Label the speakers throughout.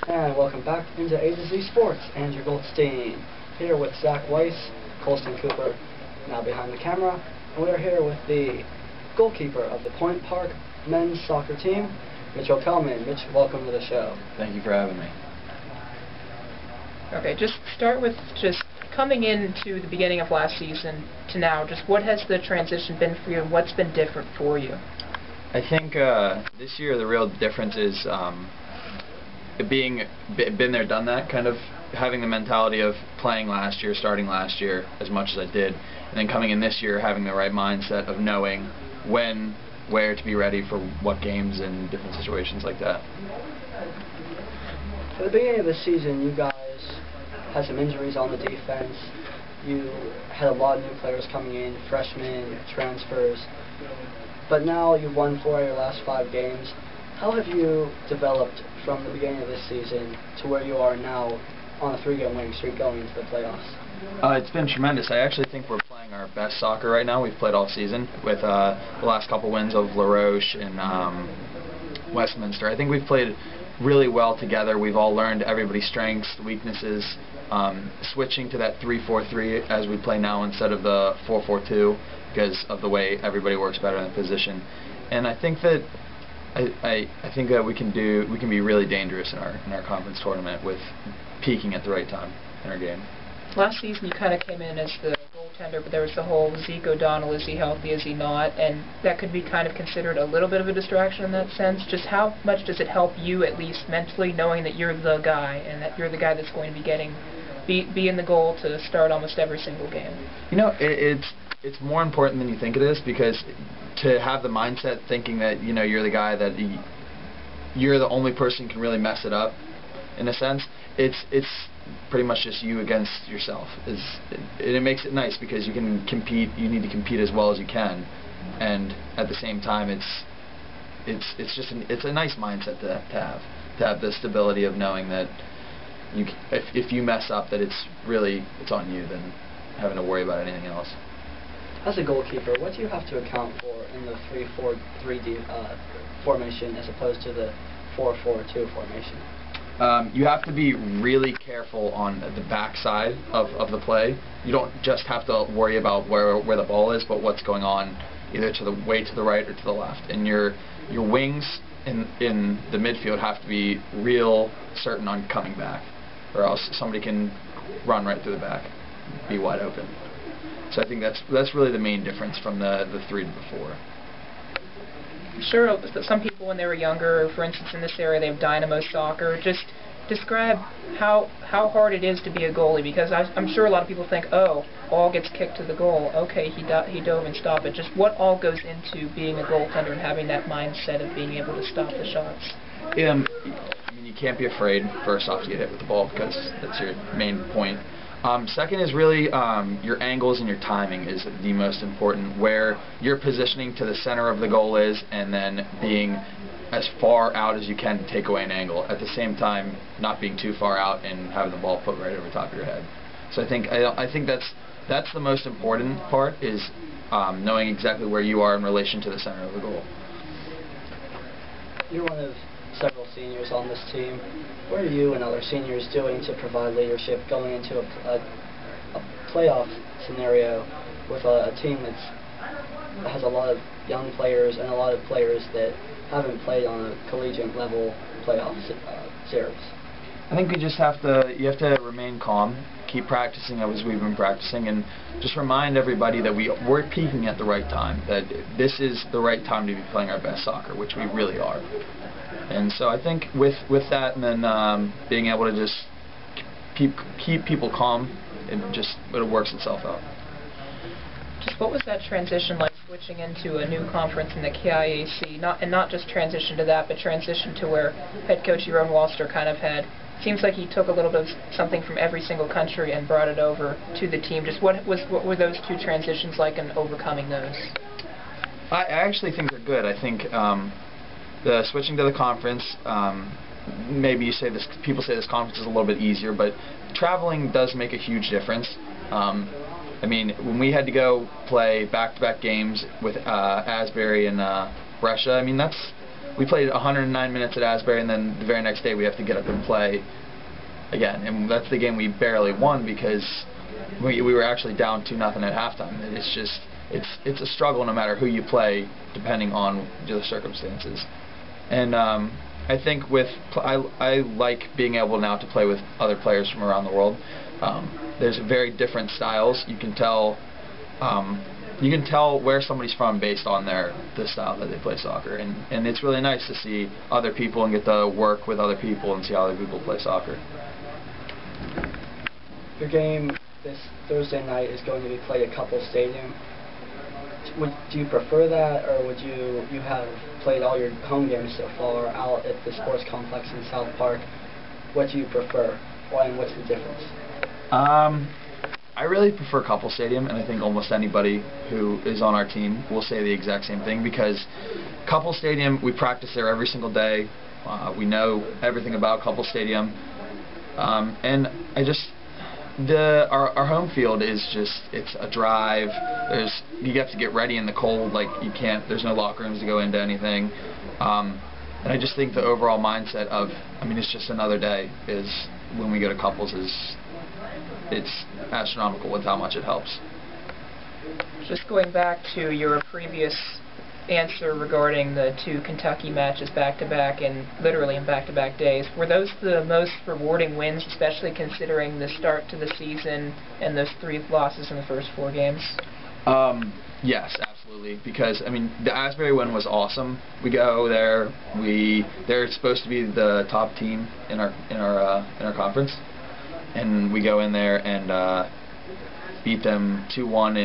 Speaker 1: And welcome back into A to Z Sports. Andrew Goldstein here with Zach Weiss, Colston Cooper now behind the camera, and we're here with the goalkeeper of the Point Park men's soccer team, Mitchell Kelman. Mitch, welcome to the show.
Speaker 2: Thank you for having me.
Speaker 3: Okay, just start with just coming into the beginning of last season to now. Just what has the transition been for you, and what's been different for you?
Speaker 2: I think this year the real difference is being been there, done that, kind of having the mentality of playing last year, starting last year as much as I did, and then coming in this year having the right mindset of knowing when, where to be ready for what games and different situations like that.
Speaker 1: For the beginning of the season, you guys had some injuries on the defense. You had a lot of new players coming in, freshmen, transfers. But now you've won 4 of your last 5 games. How have you developed from the beginning of this season to where you are now on a 3-game winning streak going into the playoffs?
Speaker 2: It's been tremendous. I actually think we're playing our best soccer right now. We've played all season with the last couple wins of La Roche and Westminster. I think we've played really well together. We've all learned everybody's strengths, weaknesses, switching to that 3-4-3 as we play now instead of the 4-4-2 because of the way everybody works better in the position. And I think that I think that we can be really dangerous in our conference tournament with peaking at the right time in our game.
Speaker 3: Last season you kind of came in as the goaltender, but there was the whole Zeke O'Donnell, is he healthy, is he not, and that could be kind of considered a little bit of a distraction in that sense. Just how much does it help you, at least mentally, knowing that you're the guy and that you're the guy that's going to be in the goal to start almost every single game?
Speaker 2: You know, it's more important than you think it is, because to have the mindset thinking that, you know, you're the guy, that you're the only person who can really mess it up, in a sense, it's pretty much just you against yourself. It makes it nice because you can compete. You need to compete as well as you can, and at the same time, it's a nice mindset to have the stability of knowing that if you mess up, that it's on you than having to worry about anything else.
Speaker 1: As a goalkeeper, what do you have to account for in the 3-4-3 formation as opposed to the 4-4-2 formation?
Speaker 2: You have to be really careful on the backside of the play. You don't just have to worry about where the ball is, but what's going on either to the right or to the left. And your wings in the midfield have to be real certain on coming back, or else somebody can run right through the back, be wide open. So I think that's really the main difference from the 3 to the 4.
Speaker 3: I'm sure some people when they were younger, for instance in this area, they have Dynamo Soccer. Just describe how hard it is to be a goalie, because I'm sure a lot of people think, oh, ball gets kicked to the goal, okay, he dove and stopped it. Just what all goes into being a goaltender and having that mindset of being able to stop the shots?
Speaker 2: I mean, you can't be afraid, first off, to get hit with the ball, because that's your main point. Second is really your angles and your timing is the most important, where your positioning to the center of the goal is, and then being as far out as you can to take away an angle. At the same time, not being too far out and having the ball put right over top of your head. So I think that's the most important part, is knowing exactly where you are in relation to the center of the goal.
Speaker 1: You're one of several seniors on this team. What are you and other seniors doing to provide leadership going into a playoff scenario with a team that has a lot of young players and a lot of players that haven't played on a collegiate level playoff series?
Speaker 2: I think you have to remain calm, keep practicing as we've been practicing, and just remind everybody that we're peaking at the right time, that this is the right time to be playing our best soccer, which we really are. And so I think with that, and then being able to just keep people calm, it works itself out.
Speaker 3: Just what was that transition like, switching into a new conference in the KIAC? Not just transition to that, but transition to where head coach Jeroen Walster kind of seems like he took a little bit of something from every single country and brought it over to the team. Just what were those two transitions like, and overcoming those?
Speaker 2: I actually think they're good. I think the switching to the conference, maybe people say this conference is a little bit easier, but traveling does make a huge difference. I mean, when we had to go play back-to-back games with Asbury and Brescia, I mean, that's we played 109 minutes at Asbury, and then the very next day we have to get up and play again. And that's the game we barely won because we were actually down 2-0 at halftime. It's just it's a struggle no matter who you play, depending on the circumstances. And I think I like being able now to play with other players from around the world. There's very different styles. You can tell where somebody's from based on the style that they play soccer, and it's really nice to see other people and get to work with other people and see how other people play soccer.
Speaker 1: Your game this Thursday night is going to be played at Couples Stadium. Do you prefer that, or would you have played all your home games so far out at the sports complex in South Park? What do you prefer, and what's the difference?
Speaker 2: I really prefer Couple Stadium, and I think almost anybody who is on our team will say the exact same thing, because Couple Stadium, we practice there every single day. We know everything about Couple Stadium, and our home field is it's a drive. You have to get ready in the cold, like there's no locker rooms to go into anything, and I just think the overall mindset of, it's just another day, is when we go to Couples it's astronomical with how much it helps.
Speaker 3: Just going back to your previous answer regarding the 2 Kentucky matches back-to-back, and literally in back-to-back days, were those the most rewarding wins, especially considering the start to the season and those 3 losses in the first 4 games?
Speaker 2: Yes, absolutely, because the Asbury win was awesome. We go there, they're supposed to be the top team in our conference, and we go in there and beat them 2-1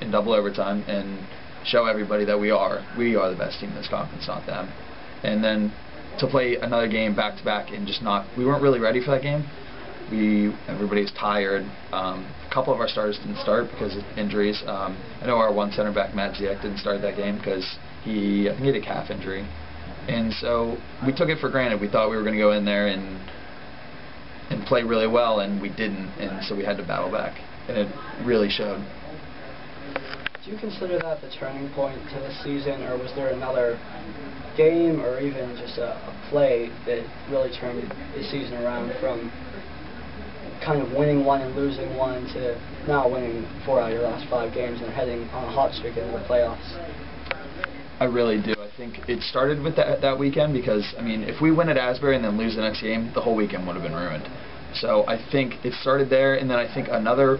Speaker 2: in double overtime and show everybody that we are the best team in this conference, not them. And then to play another game back to back and we weren't really ready for that game. Everybody was tired. A couple of our starters didn't start because of injuries. I know our one center back, Matt Ziek, didn't start that game because I think he had a calf injury. And so we took it for granted. We thought we were going to go in there and play really well, and we didn't, and so we had to battle back, and it really showed.
Speaker 1: Do you consider that the turning point to the season, or was there another game or even just a play that really turned the season around from kind of winning 1 and losing 1 to now winning 4 out of your last 5 games and heading on a hot streak into the playoffs?
Speaker 2: I really do. I think it started with that weekend because, if we win at Asbury and then lose the next game, the whole weekend would have been ruined. So I think it started there, and then I think another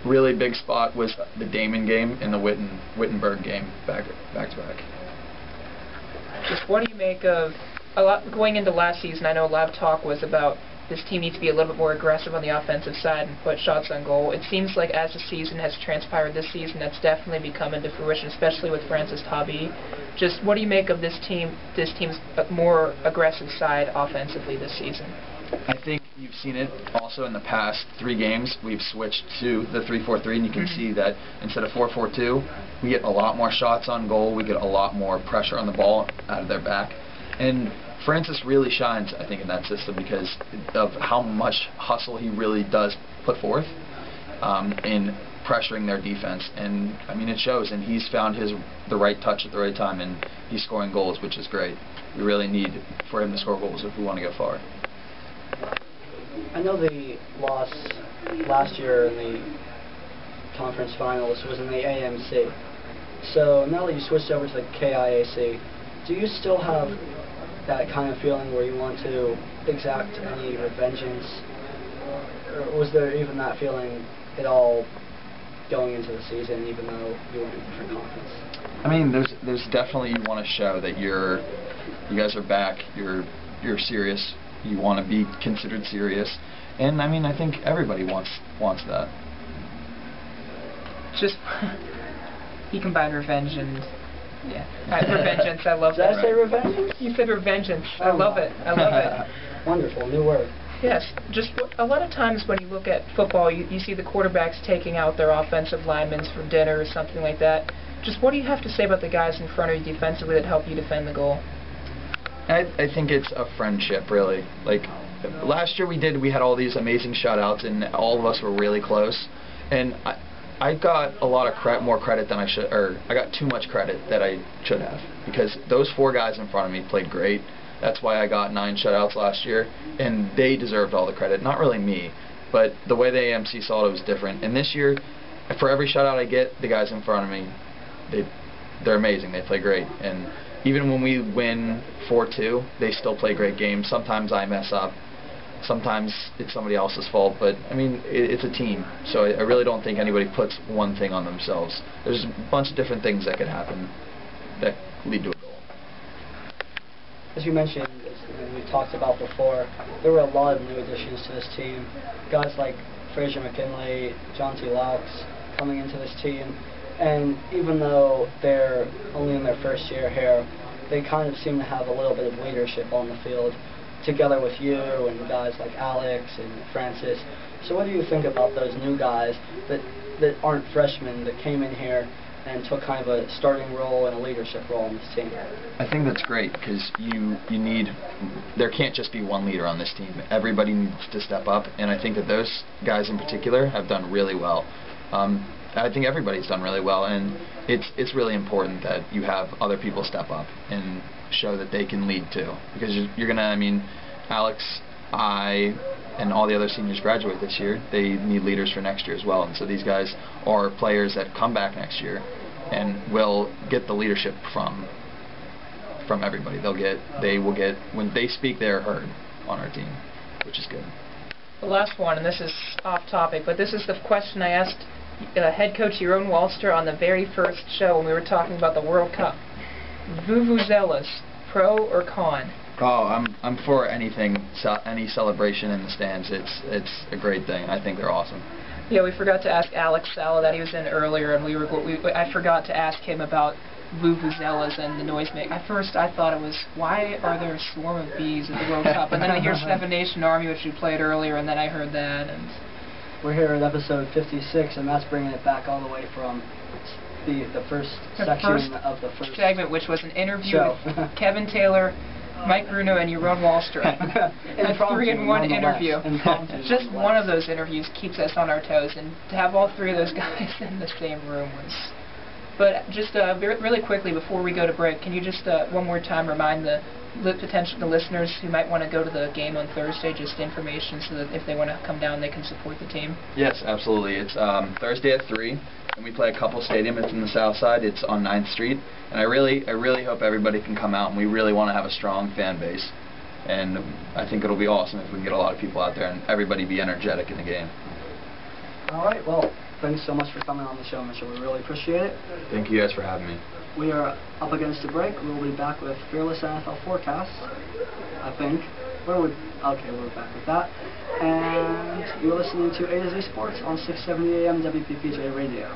Speaker 2: really big spot was the Damon game and the Wittenberg game back to back.
Speaker 3: Just what do you make of going into last season? I know a lot of talk was about this team needs to be a little bit more aggressive on the offensive side and put shots on goal. It seems like as the season has transpired this season, that's definitely become into fruition, especially with Francis Tabby. Just what do you make of this team's more aggressive side offensively this season?
Speaker 2: I think you've seen it also in the past 3 games. We've switched to the 3-4-3, and you can see that instead of 4-4-2, we get a lot more shots on goal. We get a lot more pressure on the ball out of their back. And Francis really shines, I think, in that system because of how much hustle he really does put forth in pressuring their defense. And, it shows, and he's found the right touch at the right time, and he's scoring goals, which is great. We really need for him to score goals if we want to go far.
Speaker 1: I know the loss last year in the conference finals was in the AMC. So now that you switched over to the KIAC, do you still have that kind of feeling where you want to exact any revengeance? Or was there even that feeling at all going into the season, even though you were in a different conference?
Speaker 2: There's definitely, you want to show that you guys are back, you're serious. You want to be considered serious, and I think everybody wants that.
Speaker 3: Just he combined revenge and revengeance. I love that.
Speaker 1: Did I say revenge?
Speaker 3: You said revengeance. I love it.
Speaker 1: Wonderful, new word.
Speaker 3: Yes, just a lot of times when you look at football, you see the quarterbacks taking out their offensive linemen for dinner or something like that. Just what do you have to say about the guys in front of you defensively that help you defend the goal?
Speaker 2: I think it's a friendship, really. Like, last year we had all these amazing shutouts, and all of us were really close. And I got a lot of more credit than I should, or I got too much credit that I should have, because those 4 guys in front of me played great. That's why I got 9 shutouts last year, and they deserved all the credit, not really me. But the way the AMC saw it was different. And this year, for every shutout I get, the guys in front of me, they're amazing. They play great. And even when we win 4-2, they still play great games. Sometimes I mess up. Sometimes it's somebody else's fault. But, I mean, it's a team. So I really don't think anybody puts one thing on themselves. There's a bunch of different things that could happen that lead to a goal.
Speaker 1: As you mentioned, as we talked about before, there were a lot of new additions to this team. Guys like Fraser McKinley, John T. Laux coming into this team. And even though they're only in their first year here, they kind of seem to have a little bit of leadership on the field, together with you and guys like Alex and Francis. So what do you think about those new guys that aren't freshmen, that came in here and took kind of a starting role and a leadership role in this team?
Speaker 2: I think that's great, because there can't just be one leader on this team. Everybody needs to step up, and I think that those guys in particular have done really well. I think everybody's done really well, and it's really important that you have other people step up and show that they can lead too, because you're gonna, I mean, Alex, and all the other seniors graduate this year. They need leaders for next year as well, and so these guys are players that come back next year and will get the leadership from everybody. They will get when they speak, they're heard on our team, which is good.
Speaker 3: The last one, and this is off topic, but this is the question I asked head coach Jeroen Walster on the very first show when we were talking about the World Cup. Vuvuzelas, pro or con?
Speaker 2: Oh, I'm for anything, any celebration in the stands. It's a great thing. I think they're awesome.
Speaker 3: Yeah, we forgot to ask Alex Sala that he was in earlier, and I forgot to ask him about vuvuzelas and the noisemaker. At first, I thought it was, why are there a swarm of bees at the World Cup? And then I hear Seven Nation Army, which you played earlier, and then I heard that. And
Speaker 1: we're here at episode 56, and that's bringing it back all the way from the first section of the first
Speaker 3: segment, which was an interview with Kevin Taylor, Mike Bruno, and Jeroen Walster. A 3-in-1 interview. Just one of those interviews keeps us on our toes, and to have all 3 of those guys in the same room was... But just really quickly before we go to break, can you just one more time remind the listeners who might want to go to the game on Thursday, just information so that if they want to come down, they can support the team?
Speaker 2: Yes, absolutely. It's Thursday at 3, and we play a couple stadium. It's in the South Side. It's on 9th Street, and I really hope everybody can come out, and we really want to have a strong fan base, and I think it'll be awesome if we can get a lot of people out there and everybody be energetic in the game.
Speaker 1: All right, well, thanks so much for coming on the show, Mitchell. We really appreciate it.
Speaker 2: Thank you guys for having me.
Speaker 1: We are up against a break. We'll be back with Fearless NFL Forecast, I think. Okay, we're back with that. And you're listening to A to Z Sports on 670 AM WPPJ Radio.